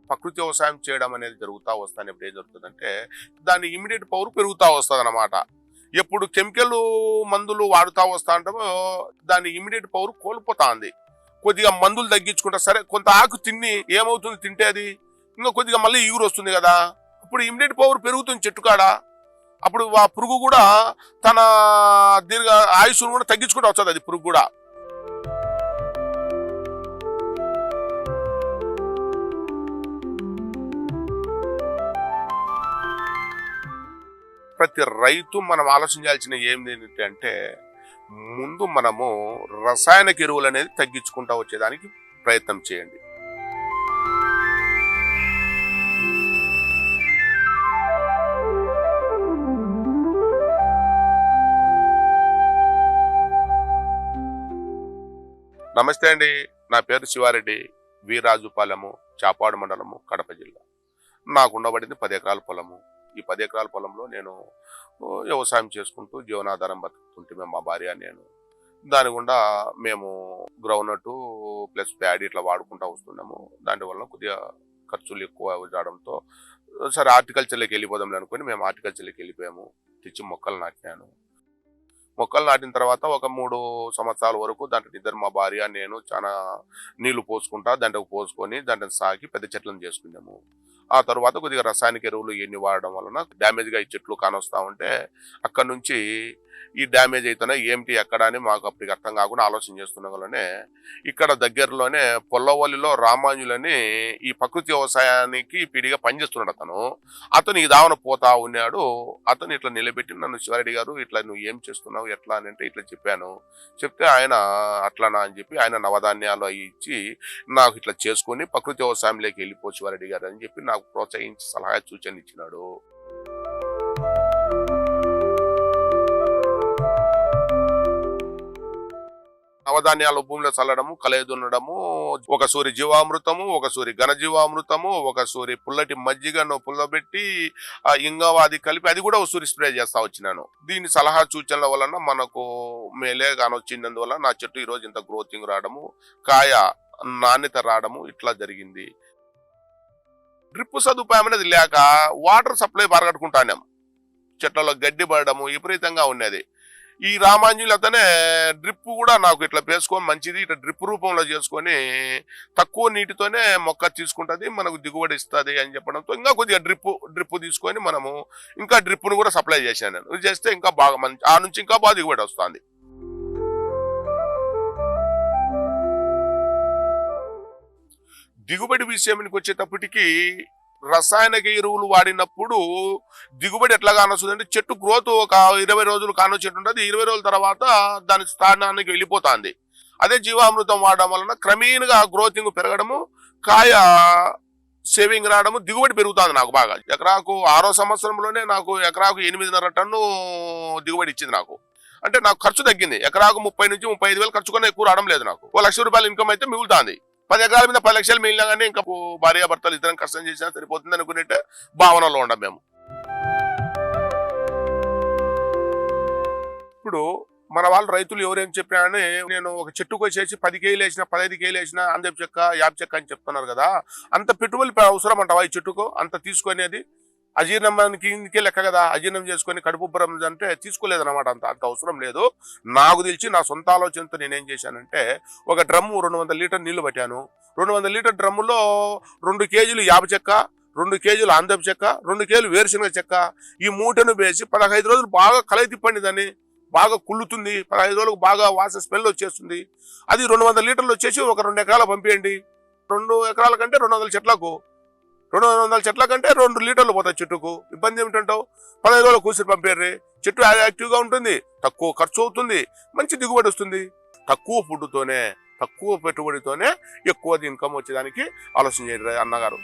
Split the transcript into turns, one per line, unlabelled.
ప్రకృతి వ్యవసాయం చేయడం అనేది జరుగుతూ వస్తాను. ఎప్పుడు ఏం జరుగుతుందంటే దాని ఇమ్మీడియట్ పవర్ పెరుగుతూ వస్తుంది అన్నమాట. ఎప్పుడు కెమికల్ మందులు వాడుతూ వస్తా ఉంటామో దాని ఇమ్మీడియట్ పవర్ కోల్పోతా ఉంది. కొద్దిగా మందులు తగ్గించుకుంటా సరే కొంత ఆకు తిని ఏమవుతుంది తింటే అది ఇంకా కొద్దిగా మళ్ళీ ఈగురు వస్తుంది కదా, అప్పుడు ఇమ్మీడియట్ పవర్ పెరుగుతుంది చెట్టు కాడ. అప్పుడు ఆ పురుగు కూడా తన దీర్ఘ ఆయుష్ను కూడా తగ్గించుకుంటూ వస్తుంది అది పురుగు కూడా. ప్రతి రైతు మనం ఆలోచించాల్సిన ఏంటి అంటే ముందు మనము రసాయనిక ఎరువులు అనేది తగ్గించుకుంటూ వచ్చేదానికి ప్రయత్నం చేయండి. నమస్తే అండి, నా పేరు శివారెడ్డి, వీరాజుపాలెము, చాపాడు మండలము, కడప జిల్లా. నాకు ఉండబడింది 10 ఎకరాల పొలము. ఈ 10 ఎకరాల పొలంలో నేను వ్యవసాయం చేసుకుంటూ జీవనాధారం బతుకుతుంటే మేము మా భార్య నేను. దాని గుండా మేము గ్రౌండ్నట్ ప్లస్ ప్యాడీ ఇట్లా వాడుకుంటూ వస్తున్నాము. దానివల్ల కొద్దిగా ఖర్చులు ఎక్కువ అవడంతో సరే హార్టికల్చర్లోకి వెళ్ళిపోదాం అనుకుని మేము హార్టికల్చర్లోకి వెళ్ళిపోయాము. తెచ్చి మొక్కలు నాటినాను. మొక్కలు నాటిన తర్వాత ఒక 3 సంవత్సరాల వరకు దాంట్లో ఇద్దరు మా భార్య నేను చాలా నీళ్లు పోసుకుంటా దాంట్లోకి పోసుకొని దాంట్లో సాకి పెద్ద చెట్లను చేసుకున్నాము. ఆ తర్వాత కొద్దిగా రసాయనిక ఎరువులు ఇవన్నీ వాడడం వలన డ్యామేజ్గా ఈ చెట్లు కానొస్తా ఉంటే అక్కడ నుంచి ఈ డ్యామేజ్ అవుతున్నాయి ఏమిటి ఎక్కడ అని మాకు అప్పటికి అర్థం కాకుండా ఆలోచన చేస్తున్న వల్లనే ఇక్కడ దగ్గరలోనే పొల్లవల్లిలో రామాంజులని ఈ ప్రకృతి వ్యవసాయానికి పీడిగా పనిచేస్తున్నాడు. అతను ఈ దావన పోతా ఉన్నాడు. అతను ఇట్లా నిలబెట్టి నన్ను శివారెడ్డి గారు ఇట్లా నువ్వు ఏం చేస్తున్నావు ఎట్లా అని అంటే ఇట్లా చెప్పాను. చెప్తే ఆయన అట్లానా అని చెప్పి ఆయన నవధాన్యాలు అవి ఇచ్చి నాకు ఇట్లా చేసుకొని ప్రకృతి వ్యవసాయంలోకి వెళ్ళిపో శివారెడ్డి గారు అని చెప్పి నాకు ప్రోత్సహించి సలహా సూచన ఇచ్చినాడు. నవధాన్యాలు భూమిలో చల్లడము, కలయదున్నడము, ఒక సూరి జీవామృతము, ఒక సూరి ఘనజీవామృతము, ఒక సూరి పుల్లటి మజ్జిగను పుల్లబెట్టి ఆ ఇంగవాది కలిపి అది కూడా ఒక సూరి స్ప్రే చేస్తా వచ్చినాను. దీని సలహా సూచనల వలన మనకు మేలే కానొచ్చినందువల్ల నా చెట్టు ఈరోజు ఇంత గ్రోతింగ్ రావడము, కాయ నాణ్యత రావడము ఇట్లా జరిగింది. డ్రిప్ సదుపాయం అనేది లేక వాటర్ సప్లై బారగట్టుకుంటాం. చెట్లలో గడ్డి పడడము విపరీతంగా ఉన్నది. ఈ రామాంజులు అతనే డ్రిప్ కూడా నాకు ఇట్లా వేసుకొని మంచిది ఇట్లా డ్రిప్ రూపంలో చేసుకొని తక్కువ నీటితోనే మొక్క తీసుకుంటుంది మనకు దిగుబడి ఇస్తుంది అని చెప్పడంతో ఇంకా కొద్దిగా డ్రిప్ తీసుకొని మనము ఇంకా డ్రిప్ను కూడా సప్లై చేశాను. నేను ఇది చేస్తే ఇంకా బాగా మంచి ఆ నుంచి ఇంకా బాగా దిగుబడి వస్తుంది. దిగుబడి విషయానికి వచ్చేటప్పటికి రసాయనిక ఎరువులు వాడినప్పుడు దిగుబడి ఎట్లా కానొస్తుంది అంటే చెట్టు గ్రోత్ ఒక 20 రోజులు కానొచ్చేట్టు ఉంటుంది. 20 రోజుల తర్వాత దాని స్థానానికి వెళ్ళిపోతుంది. అదే జీవామృతం వాడడం వలన క్రమేణగా గ్రోతింగ్ పెరగడము, కాయ సేవింగ్ రావడము, దిగుబడి పెరుగుతుంది. నాకు బాగా ఎకరాకు 6వ సంవత్సరంలోనే నాకు ఎకరాకు 8.5 టన్ను దిగుబడి ఇచ్చింది. నాకు అంటే నాకు ఖర్చు తగ్గింది. ఎకరాకు 30 నుంచి 35 వేలు ఖర్చు కన్నా ఎక్కువ రావడం లేదు. నాకు 1 లక్ష రూపాయల ఇన్కమ్ అయితే మిగులుతుంది. 10 ఎకరాల మీద 10 లక్షలు మిగిలినా కానీ ఇంకా భార్యాభర్తలు ఇద్దరం కష్టం చేసినా సరిపోతుంది అనుకునేట్టే భావనలో ఉండం మేము. ఇప్పుడు మన వాళ్ళు రైతులు ఎవరేం చెప్పినా నేను ఒక చెట్టుకు వచ్చేసి 10 కేజీలు వేసినా 15 కేజీలు వేసినా అందరి చెక్క 50 చెక్క అని చెప్తున్నారు కదా, అంత పెట్టుబడి అవసరం అంటావా ఈ చెట్టుకు అంత తీసుకునేది? అజీర్ణానికి ఇందుకే లెక్క కదా, అజీర్ణం చేసుకొని కడుపుబ్బరం అంటే తీసుకోలేదన్నమాట. అంత అంత అవసరం లేదు. నాకు తెలిసి నా సొంత ఆలోచనతో నేనేం చేశానంటే, ఒక డ్రమ్ము 200 లీటర్ నీళ్లు పట్టాను. 200 లీటర్ డ్రమ్ములో 2 కేజీలు యాప చెక్క, 2 కేజీలు అందపు చెక్క, 2 కేజీలు వేరుశనగ చెక్క, ఈ మూటను వేసి 15 రోజులు బాగా కలయి తిప్పండి. దాన్ని బాగా కుళ్ళుతుంది. 15 రోజులకు బాగా వాసన స్మెల్ వచ్చేస్తుంది. అది 200 లీటర్లు వచ్చేసి ఒక 2 ఎకరాలు పంపించండి. 2 ఎకరాల కంటే 200 చెట్లకు, 200 చెట్ల కంటే 2 లీటర్లు పోతాయి చెట్టుకు. ఇబ్బంది ఏమిటంటావు? 15 రోజులు కూసి పంపేర్రి. చెట్టు యాక్టివ్గా ఉంటుంది, తక్కువ ఖర్చు అవుతుంది, మంచి దిగుబడి వస్తుంది. తక్కువ ఫుడ్తోనే, తక్కువ పెట్టుబడితోనే ఎక్కువ ఇన్కమ్ వచ్చేదానికి ఆలోచన చేయరు అన్నగారు.